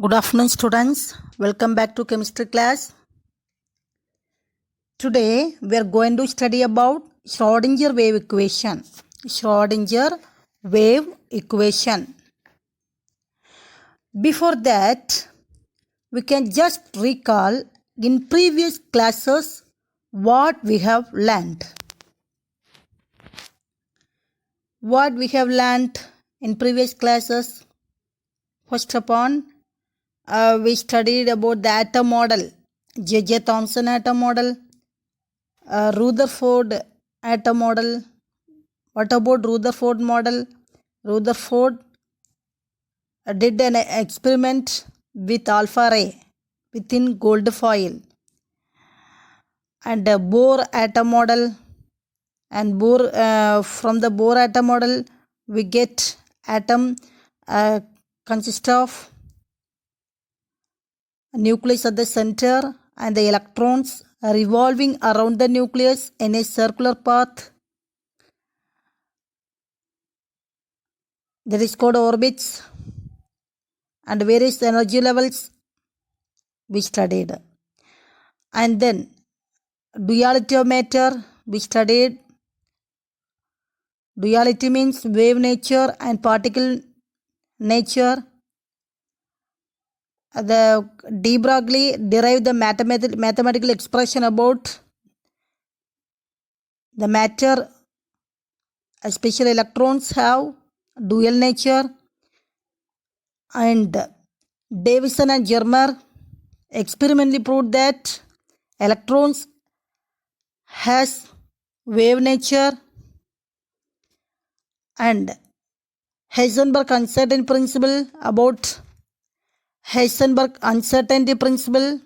Good afternoon, students. Welcome back to chemistry class. Today we are going to study about Schrodinger wave equation. Schrodinger wave equation. Before that, we can just recall in previous classes what we have learned. What we have learned in previous classes. First upon, we studied about the atom model, J.J. Thomson atom model, Rutherford atom model. What about Rutherford model? Rutherford did an experiment with alpha ray within gold foil, and Bohr atom model, and from the Bohr atom model we get atom consists of nucleus at the center and the electrons revolving around the nucleus in a circular path. That is called orbits, and various energy levels we studied. And then duality of matter we studied. Duality means wave nature and particle nature. The de Broglie derived the mathematical expression about the matter, especially electrons, have dual nature, and Davison and Germer experimentally proved that electrons has wave nature, and Heisenberg uncertainty principle about Heisenberg uncertainty principle.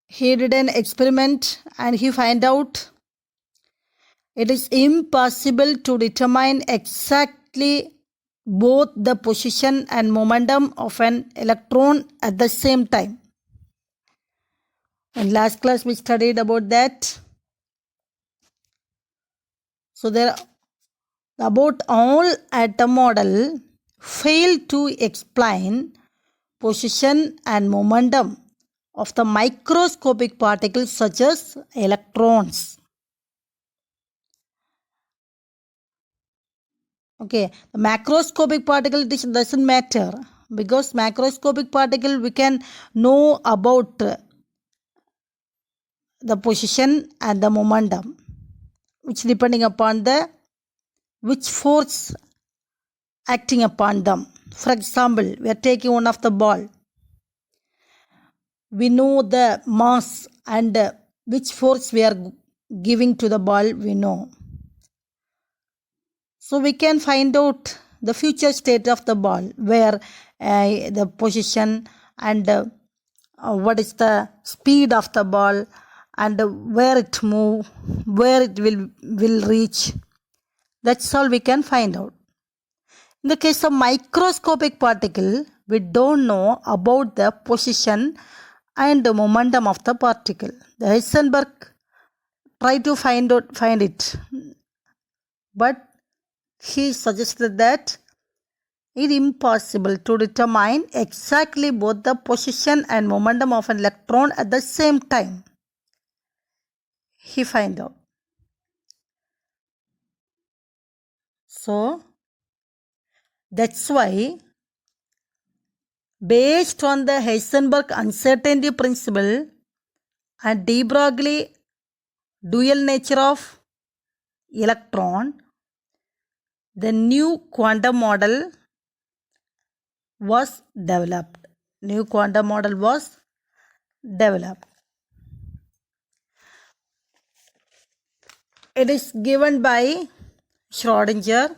He did an experiment and he find out it is impossible to determine exactly both the position and momentum of an electron at the same time. In last class we studied about that. So there about all atom model fail to explain position and momentum of the microscopic particles such as electrons. Okay, the macroscopic particle doesn't matter, because macroscopic particle we can know about the position and the momentum, which depending upon the which force acting upon them. For example, we are taking one of the ball. We know the mass and which force we are giving to the ball, we know. So we can find out the future state of the ball, where the position and what is the speed of the ball, and where it move, where it will reach. That's all we can find out. In the case of microscopic particle, we don't know about the position and the momentum of the particle. The Heisenberg tried to find it, but he suggested that it is impossible to determine exactly both the position and momentum of an electron at the same time. He find out. So that's why, based on the Heisenberg uncertainty principle and de Broglie dual nature of electron, the new quantum model was developed. New quantum model was developed. It is given by Schrodinger.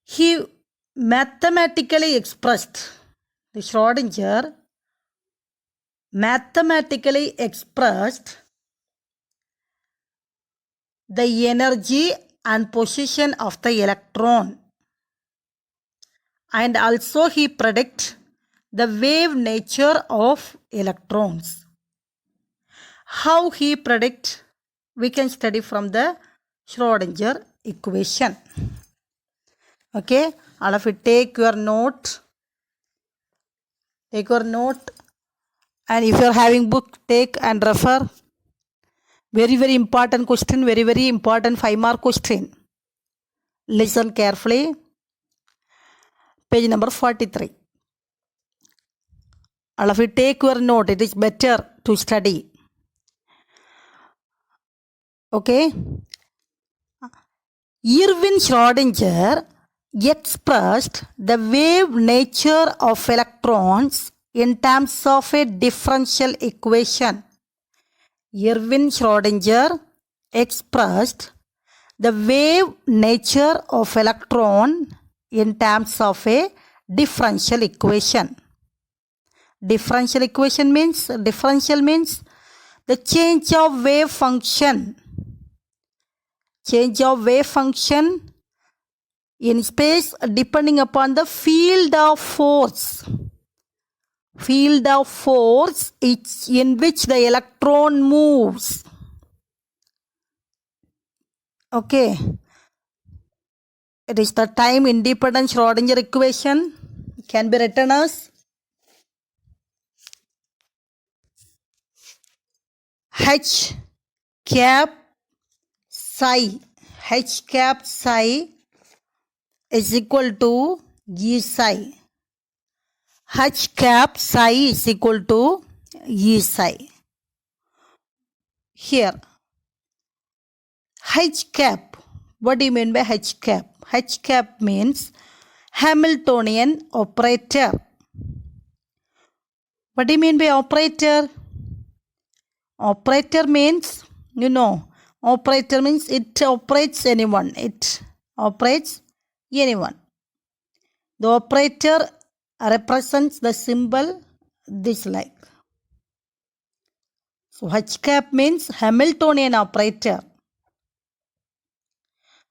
He mathematically expressed, the Schrodinger mathematically expressed the energy and position of the electron, and also he predict the wave nature of electrons. How he predict, we can study from the Schrodinger equation. Okay, All of you take your note. Take your note. And if you are having book, take and refer. Very, very important question. Very, very important 5-mark question. Listen carefully. Page number 43. All of you take your note. It is better to study. Okay. Erwin Schrödinger expressed the wave nature of electrons in terms of a differential equation. Erwin Schrödinger expressed the wave nature of electron in terms of a differential equation. Differential equation means, differential means the change of wave function. Change of wave function in space depending upon the field of force. Field of force in which the electron moves. Okay. It is the time independent Schrödinger equation. Can be written as H cap psi. H cap psi is equal to E psi. H cap psi is equal to E psi. Here, H cap. What do you mean by H cap? H cap means Hamiltonian operator. What do you mean by operator? Operator means, operator means it operates anyone. It operates anyone. The operator represents the symbol this like. So H cap means Hamiltonian operator.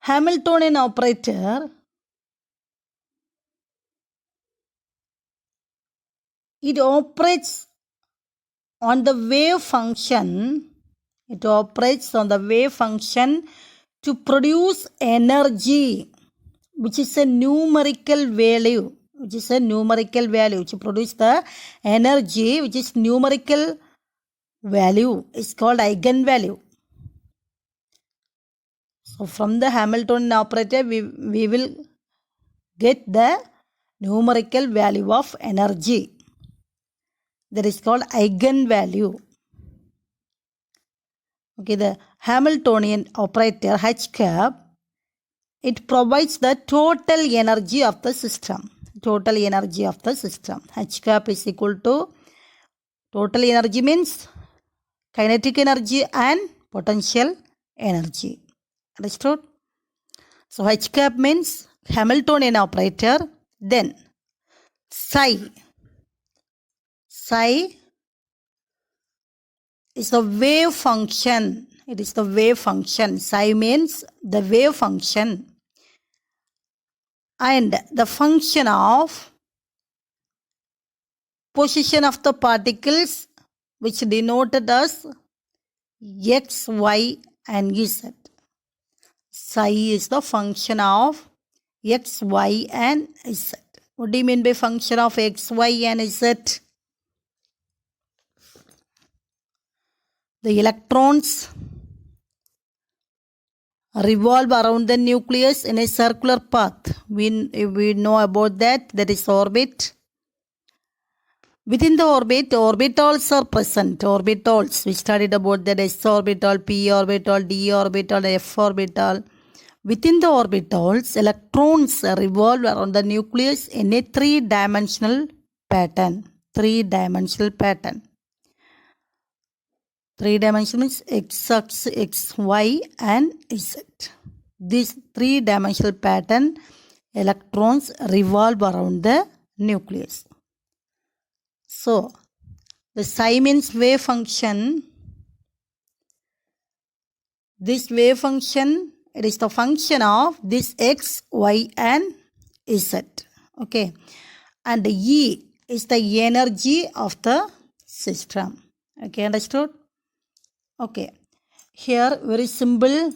Hamiltonian operator, it operates on the wave function. It operates on the wave function to produce energy, which is a numerical value. Which is a numerical value. To produce the energy, which is numerical value, is called eigenvalue. So from the Hamiltonian operator, we will get the numerical value of energy. That is called eigenvalue. Okay, the Hamiltonian operator H cap, it provides the total energy of the system. Total energy of the system. H cap is equal to total energy means kinetic energy and potential energy. Understood? So H cap means Hamiltonian operator. Then psi. Psi is the wave function. It is the wave function. Psi means the wave function. And the function of position of the particles, which denoted as x, y and z. Psi is the function of x, y and z. What do you mean by function of x, y and z? The electrons revolve around the nucleus in a circular path. We know about that. That is orbit. Within the orbit, orbitals are present. Orbitals. We studied about that. S orbital, p orbital, d orbital, f orbital. Within the orbitals, electrons revolve around the nucleus in a three-dimensional pattern. Three-dimensional pattern. Three dimensions x, x, y and z. This three-dimensional pattern, electrons revolve around the nucleus. So, the psi means wave function. This wave function, it is the function of this x, y and z. Okay. And E is the energy of the system. Okay, understood? Okay. Here, very simple.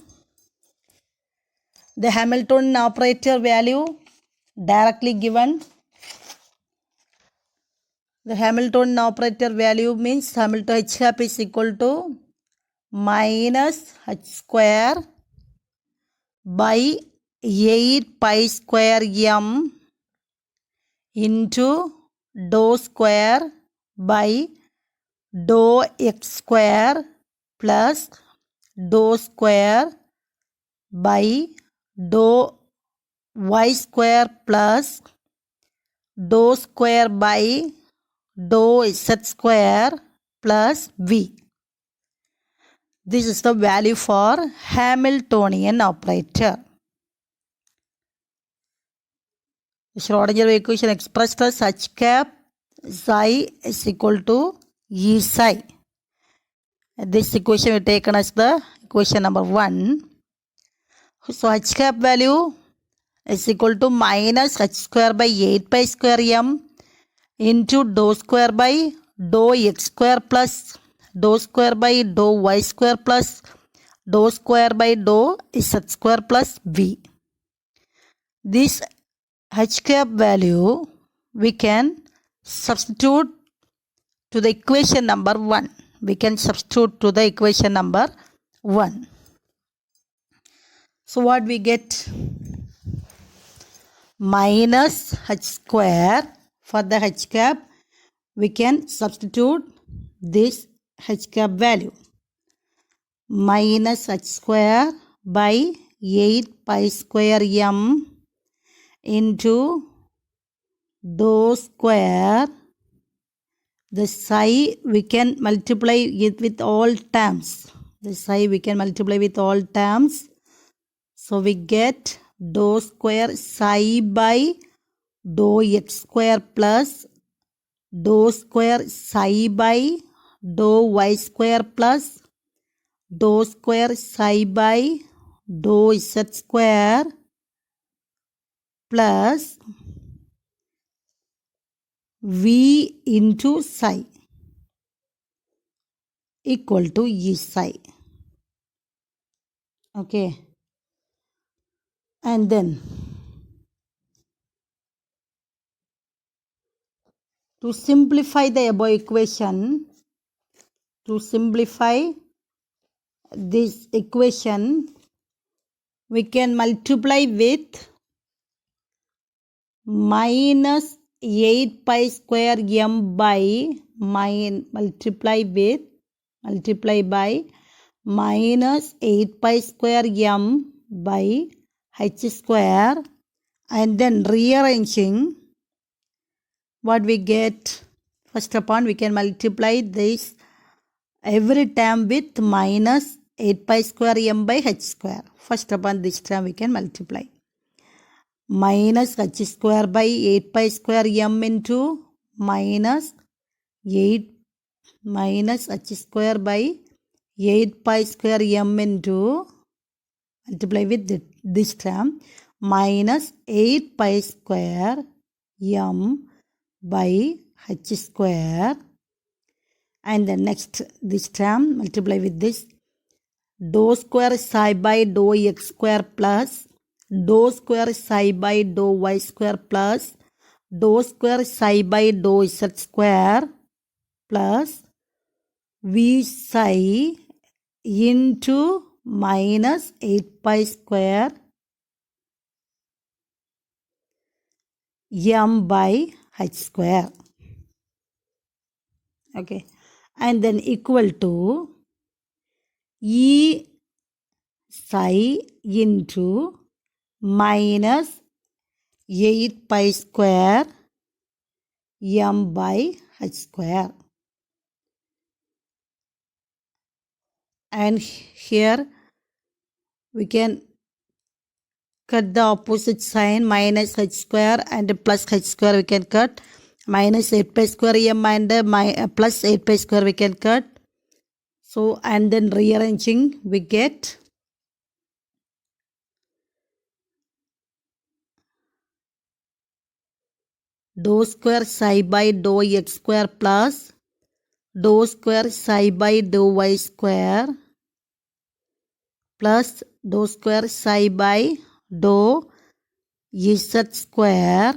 The Hamiltonian operator value, directly given. The Hamiltonian operator value means Hamilton H cap is equal to minus H square by 8 pi square m into dou square by dou x square plus dou square by dou y square plus dou square by dou z square plus v. This is the value for Hamiltonian operator. The Schrodinger equation expressed as H cap psi is equal to E psi. This equation we taken as the equation number 1. So H cap value is equal to minus H square by 8 pi square m into dou square by dou x square plus dou square by dou y square plus dou square by dou z square plus v. This H cap value we can substitute to the equation number 1. We can substitute to the equation number 1. So what we get? Minus H square. For the H cap, we can substitute this H cap value. Minus H square by 8 pi square m into dou square. The psi we can multiply it with all terms. The psi we can multiply with all terms. So we get dou square psi by dou x square plus dou square psi by dou y square plus dou square psi by dou z square plus v into psi equal to E psi. Okay. And then to simplify the above equation, to simplify this equation, we can multiply with minus 8 pi square m by multiply by minus 8 pi square m by h square, and then rearranging what we get. First upon we can multiply this every term with minus 8 pi square m by h square. First upon this term we can multiply. Minus h square by 8 pi square m into minus h square by 8 pi square m into multiply with this term minus 8 pi square m by h square, and then next this term multiply with this dou square psi by dou x square plus dou square psi by dou y square plus dou square psi by dou z square plus v psi into minus 8 pi square m by h square. Okay. And then equal to E psi into minus 8 pi square m by h square. And here we can cut the opposite sign, minus h square and plus h square we can cut. Minus 8 pi square m and plus 8 pi square we can cut. So, and then rearranging we get dou square psi by dou x square plus dou square psi by dou y square plus dou square psi by dou z square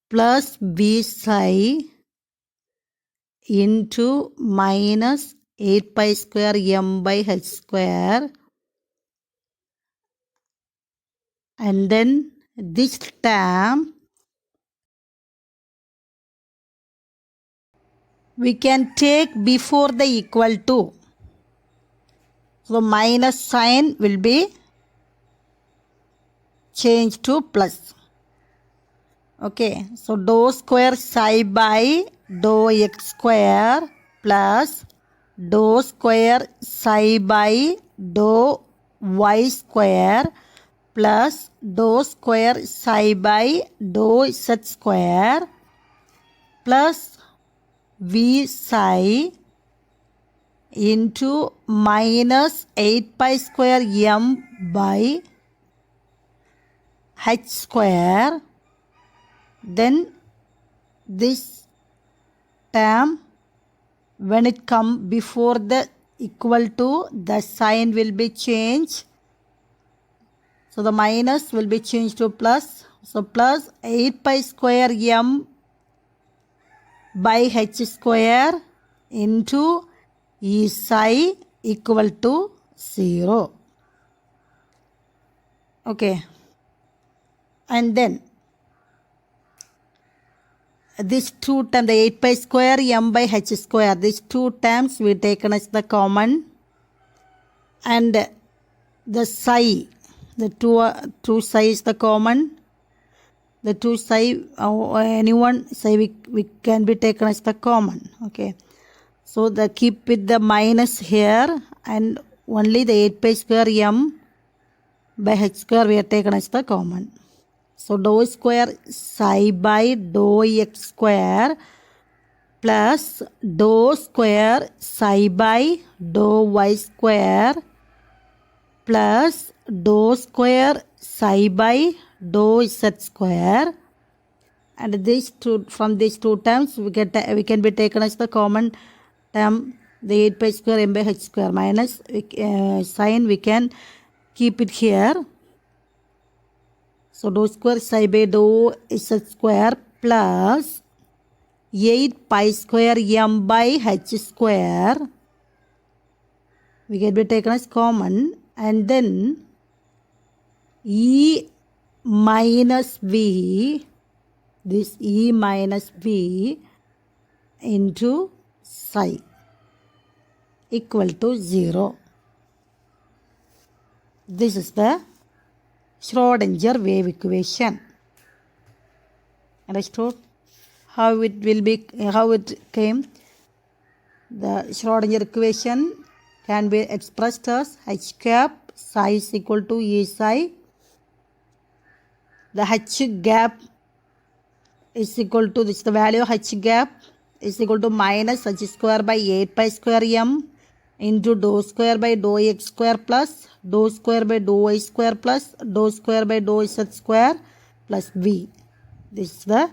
plus b psi into minus 8 pi square m by h square, and then this term we can take before the equal to. So minus sign will be changed to plus. Okay, so dou square psi by dou x square plus dou square psi by dou y square plus dou square psi by dou z square plus v psi into minus 8 pi square m by h square. Then this term, when it come before the equal to, the sign will be changed. So the minus will be changed to plus. So plus 8 pi square m by h square into e psi equal to 0. Okay. And then these two terms, the 8 pi square m by h square, these two terms we taken as the common, and the psi, the two psi is the common. The two psi, anyone psi we can be taken as the common. Okay. So the keep with the minus here, and only the 8 pi square m by h square we are taken as the common. So dou square psi by dou x square plus dou square psi by dou y square plus dou square psi by dou z square, and these two, from these two terms we can be taken as the common term, the 8 pi square m by h square minus sign we can keep it here. So dou square psi by dou z square plus 8 pi square m by h square we can be taken as common, and then e minus v, this e minus v into psi equal to 0. This is the Schrodinger wave equation. Understood how it will be, how it came? The Schrodinger equation can be expressed as h cap psi is equal to e psi. The h gap is equal to, this is the value of h gap, is equal to minus h square by 8 pi square m into dou square by dou x square plus dou square by dou y square plus dou square by dou z square plus v. This is the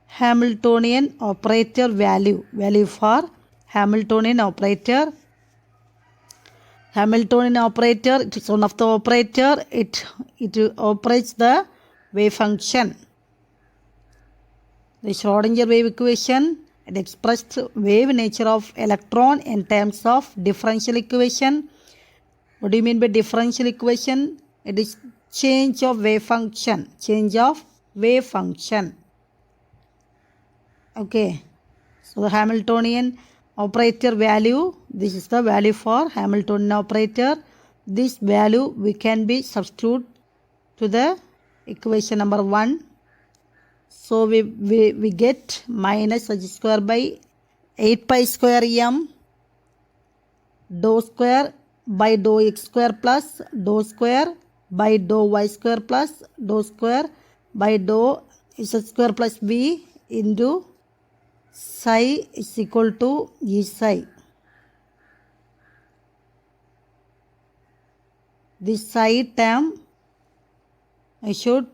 Hamiltonian operator value for Hamiltonian operator. Hamiltonian operator, it is one of the operator, it operates the wave function. The Schrodinger wave equation, it expressed wave nature of electron in terms of differential equation. What do you mean by differential equation? It is change of wave function. Okay. So the Hamiltonian operator value, this is the value for Hamiltonian operator. This value we can be substitute to the equation number 1. So we get minus h square by 8 pi square m dou square by dou x square plus dou square by dou y square plus dou square by dou z square plus v into psi is equal to e psi. This psi term I should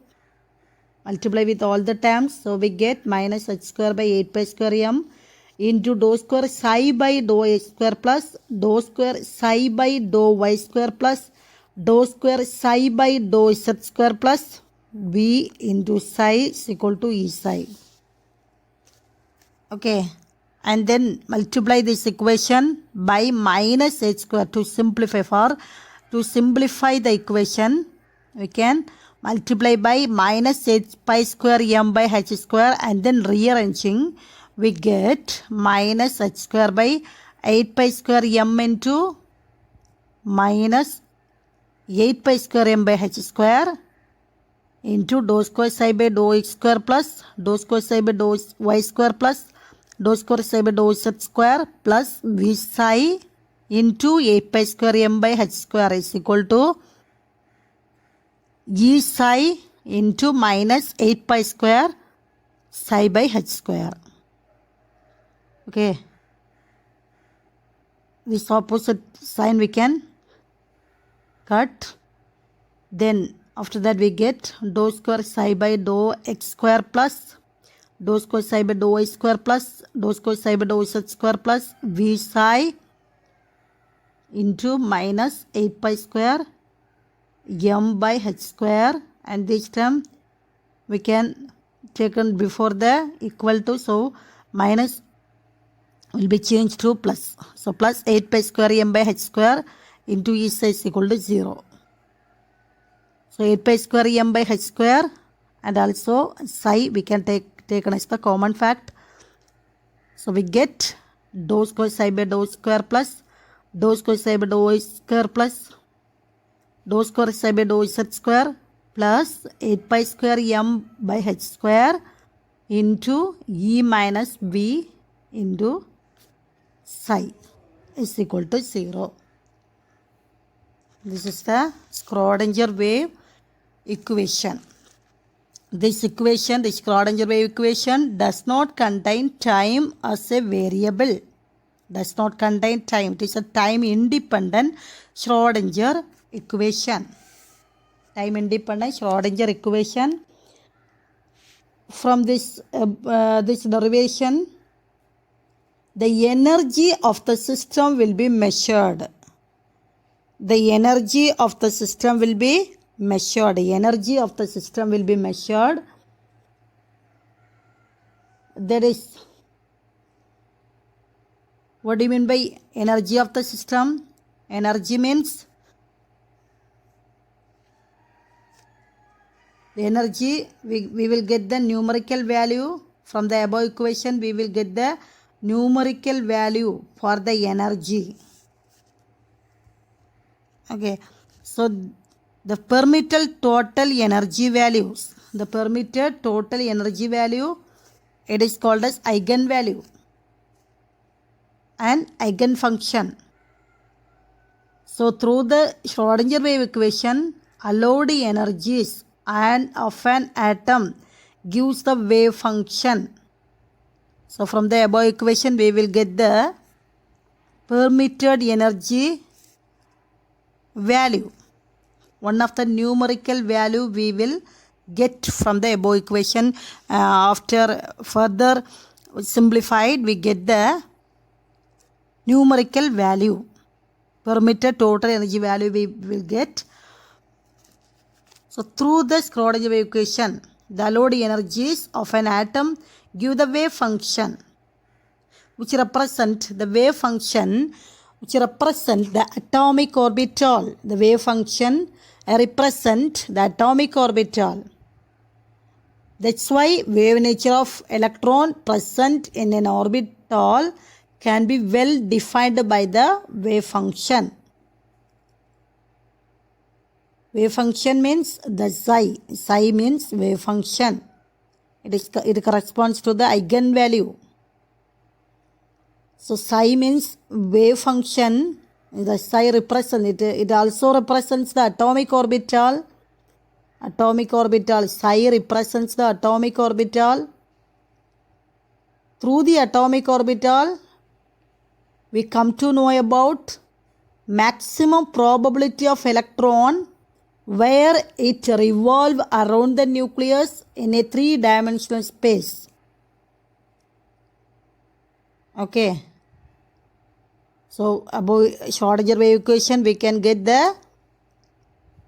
multiply with all the terms. So we get minus h square by 8 pi square m into dou square psi by dou x square plus dou square psi by dou y square plus dou square psi by dou z square plus v into psi is equal to E psi. Okay, and then multiply this equation by minus h square to simplify the equation. We can multiply by minus h pi square m by h square, and then rearranging we get minus h square by 8 pi square m into minus 8 pi square m by h square into dou square psi by dou x square plus dou square psi by dou y square plus dou square psi by dou z square plus v psi into 8 pi square m by h square is equal to E psi into minus 8 pi square psi by h square. Okay. This opposite sign we can cut. Then after that we get dou square psi by dou x square plus dou square psi by dou y square plus dou square psi by dou z square plus v psi into minus 8 pi square m by h square, and this term we can taken before the equal to, so minus will be changed to plus. So plus 8 pi square m by h square into E psi is equal to 0. So 8 pi square m by h square and also psi we can taken as the common fact. So we get dou square psi by dou square plus dou square psi by dou y square plus dou square psi by dou z square plus 8 pi square m by h square into E minus v into psi is equal to 0. This is the Schrodinger wave equation. This equation, the Schrodinger wave equation, does not contain time as a variable. Does not contain time. It is a time independent Schrodinger equation. Time independent Schrodinger equation. From this derivation, the energy of the system will be measured. The energy of the system will be measured. The energy of the system will be measured. That is, what do you mean by energy of the system? Energy means the energy, we will get the numerical value from the above equation. We will get the numerical value for the energy. Okay, so the permitted total energy values, the permitted total energy value, it is called as eigenvalue and eigenfunction. So through the Schrodinger wave equation, allowed energies and of an atom gives the wave function. So from the above equation we will get the permitted energy value. One of the numerical value we will get from the above equation. After further simplified, we get the numerical value. Permitted total energy value we will get. So through the Schrodinger wave equation, the allowed energies of an atom give the wave function, which represent the wave function, which represent the atomic orbital. The wave function represent the atomic orbital. That's why wave nature of electron present in an orbital can be well defined by the wave function. Wave function means the psi. Psi means wave function. It corresponds to the eigenvalue. So psi means wave function. The psi represents it also represents the atomic orbital. Atomic orbital. Psi represents the atomic orbital. Through the atomic orbital, we come to know about maximum probability of electron where it revolves around the nucleus in a three-dimensional space. Okay. So above Schrodinger wave equation we can get the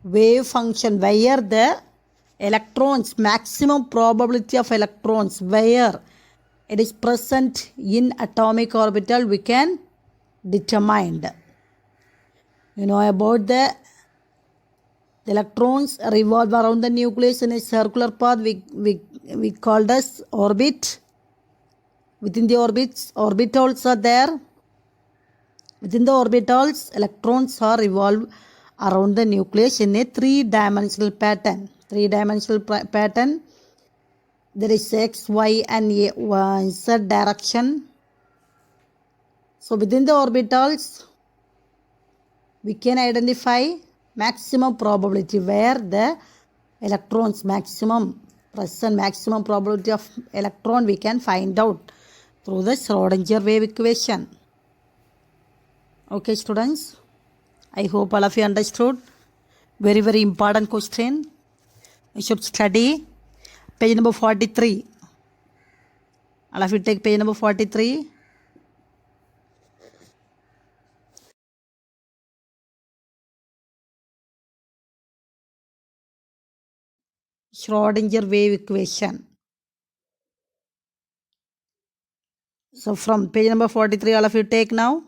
wave function where the electrons, maximum probability of electrons, where it is present in atomic orbital, we can determine. You know about the electrons revolve around the nucleus in a circular path, we called as orbit. Within the orbitals are there. Within the orbitals, electrons are revolve around the nucleus in a three-dimensional pattern. There is x, y and z direction. So within the orbitals, we can identify maximum probability where the electrons, maximum probability of electron we can find out through the Schrodinger wave equation. Okay students, I hope all of you understood. Very, very important question. You should study page number 43. All of you take page number 43. Schrodinger wave equation. So from page number 43, all of you take now.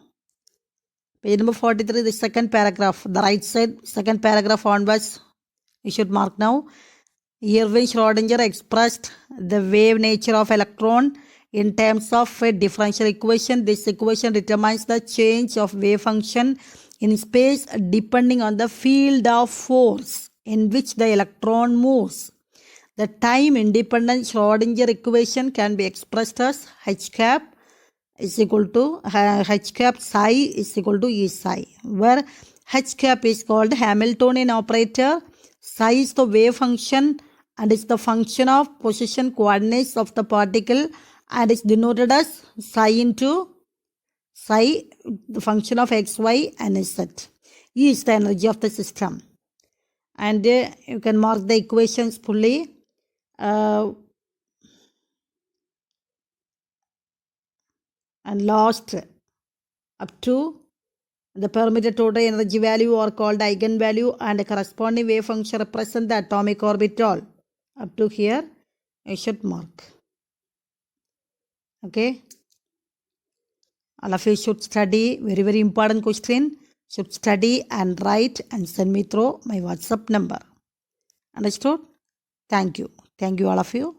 Page number 43, the second paragraph, the right side, second paragraph onwards, you should mark now. Erwin Schrodinger expressed the wave nature of electron in terms of a differential equation. This equation determines the change of wave function in space depending on the field of force in which the electron moves. The time-independent Schrodinger equation can be expressed as h cap is equal to h cap psi is equal to E psi, where h cap is called Hamiltonian operator, psi is the wave function and is the function of position coordinates of the particle and is denoted as psi into psi, the function of x, y and z. E is the energy of the system. And you can mark the equations fully. And last up to the permitted total energy value are called eigenvalue and a corresponding wave function represent the atomic orbital. Up to here you should mark. Okay, all of you should study. Very, very important question. Should study and write and send me through my WhatsApp number. Understood? Thank you all of you.